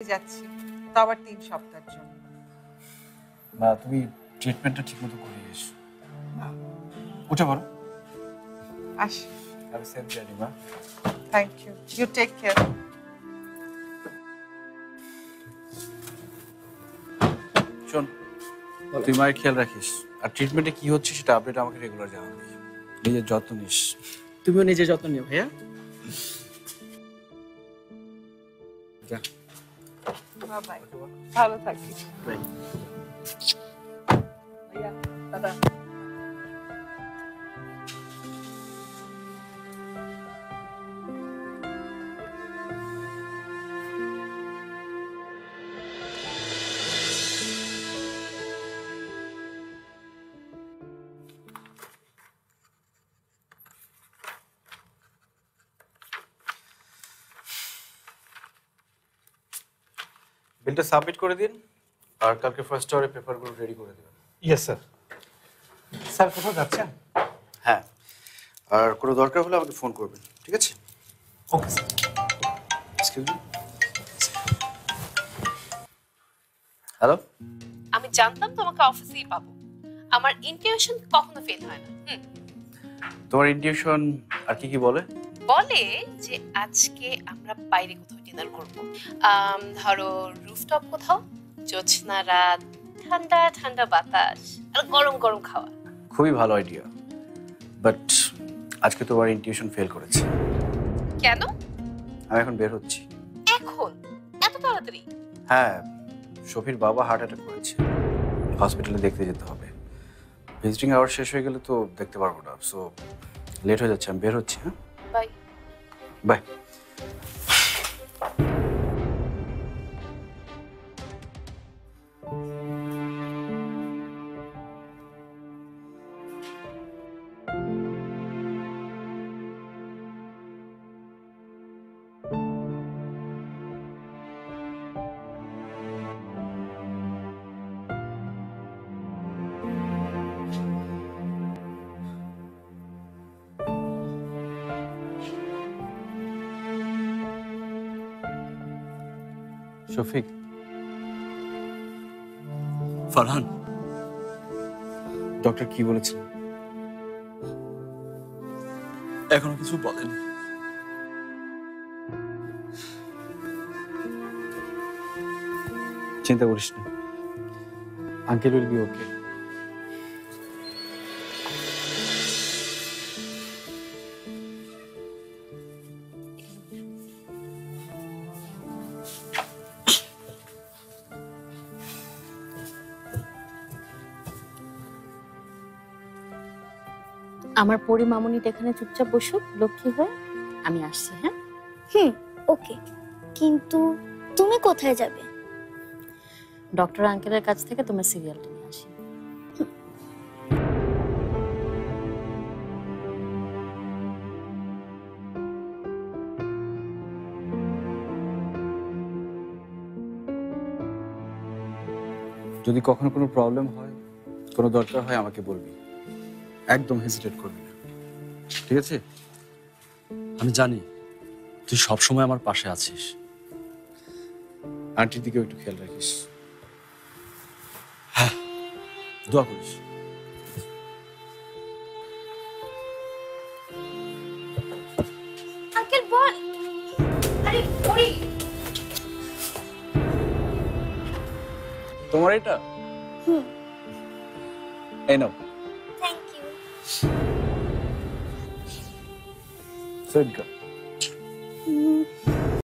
যাচ্ছি তো আবার 3 সপ্তাহের জন্য। না, তুমি ট্রিটমেন্টটা ঠিকমতো করিয়ে এসো। উঠে পড়ো। আসি। হ্যাভ এ সেফ জার্নি, মা। Thank you. You take care. শোন, তুই মায়ের খেয়াল রাখিস, আর ট্রিটমেন্টে কি হচ্ছে সেটা আপডেট আমাকে রেগুলার জানাবি। নিজের যত্ন নিস। তুমিও নিজের যত্ন নিও ভাইয়া। যা। বাই। ভালো থাকিস। বাই। ভাইয়া, দাদা। বিলটা সাবমিট করে দিন, আর কালকে ফার্স্ট আওয়ারে পেপারগুলো রেডি করে দেবেন। Yes sir. স্যার কোথাও যাচ্ছেন? হ্যাঁ, আর কোনো দরকার হলে আমাকে ফোন করবেন, ঠিক আছে? Okay sir. Excuse me. Hello. আমি জানতাম তোমাকে অফিসেই পাবো। আমার ইনটিউশন কখনো ফেল হয় না। তোমার ইনটিউশন আর কি কি বলে? বলে যে আজকে আমরা বাইরে কোথাও ডিনার করব। ধরো রুফটপ কোথাও, জ্যোৎস্না রাত, ঠান্ডা ঠান্ডা বাতাস আর গরম গরম খাওয়া। খুবই ভালো আইডিয়া, বাট আজকে তোমার ইনটিউশন ফেল করেছে। কেন? আমি এখন বের হচ্ছি। এখন এত তাড়াতাড়ি? হ্যাঁ, শফির বাবা হার্ট অ্যাটাক করেছে, হসপিটালে দেখতে যেতে হবে। ভিজিটিং আওয়ার শেষ হয়ে গেলে তো দেখতে পারবো না, সো লেট হয়ে যাচ্ছে, আমি বের হচ্ছি। হ্যাঁ, bye. Bye. Shafiq. Farhan, doctor কি বলেছেন? এখনো কিছু বলেন? চিন্তা করিস না, আঙ্কেল উইল বি ওকে। আমার পরি মামুনিটা এখানে চুপচাপ বসুক লক্ষ্মী হয়ে, আমি আসছি। হ্যাঁ, ওকে, কিন্তু তুমি কোথায় যাবে? ডক্টর আঙ্কেলের কাছ থেকে তোমার সিরিয়ালটা নিয়ে আসি। যদি কখনো কোনো প্রবলেম হয়, কোনো দরকার হয়, আমাকে বলবি, একদম হেজিটেট করবি না, ঠিক আছে? আমি জানি তুই সবসময় আমার পাশে আছিস। আন্টির দিকেও একটু খেয়াল রাখিস। দোয়া করিস। আঙ্কেল বল। আরে ওরে, তোমার এটা? এই নাও। Thank you. Sweet girl.